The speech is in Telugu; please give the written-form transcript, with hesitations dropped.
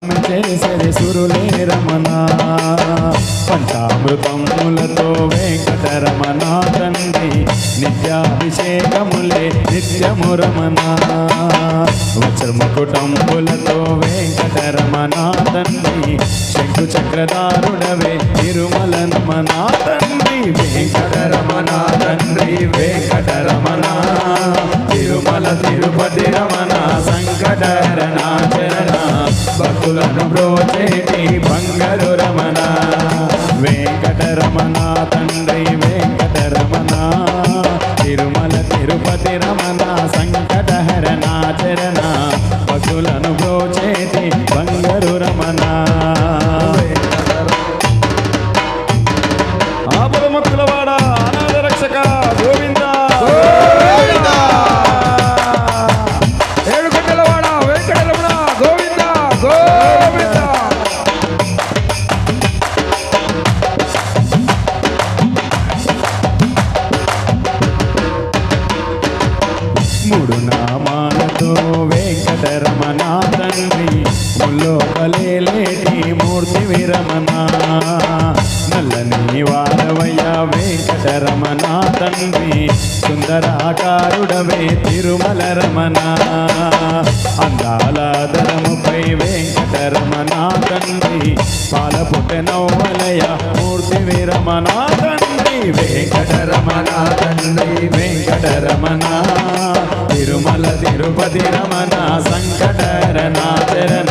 చేసరి సురులే రమణ పంచామృతములతో వెంకటరమణ తండ్రి నిత్యాభిషేకములే నిత్యము రమణ వజ్రముకుటంబులతో వెంకటరమణ తండ్రి శంకు చక్రధారుడవే తిరుమల నమన తండ్రి వెంకటరమణ తండ్రి వెంకటరమణ తిరుమల తిరుపతి రమణ సంకటహరణ చరణ భక్తులను బ్రోచేటి బంగారు రమణ వెంకటరమణ తండ్రి వెంకటరమణ తిరుమల తిరుపతి రమణ సంకటహరణ చరణ భక్తులను బ్రోచేటి బంగారు రమణ ఆపదముక్కులవాడ అనాథ రక్షక గోవింద ఏడుకొండలవాడ వెంకటరమణ గోవింద గోవింద. మూడు నామాలతో వెంకటరమణ తండ్రి ముల్లోకలేటి మూర్తి విరమణ నల్లని వారవయ్య వెంకటరమణ తండ్రి సుందరాకారుడవే తిరుమల రమణ అందాల ధరముపై వెంకటరమణ తండ్రి పాలపుట్ట నవ్వలయ మూర్తి విరమణ తండ్రి వెంకటరమణ తండ్రి వెంకటరమణ తిరుమల తిరుపతి రమణ సంకటరణ చరణ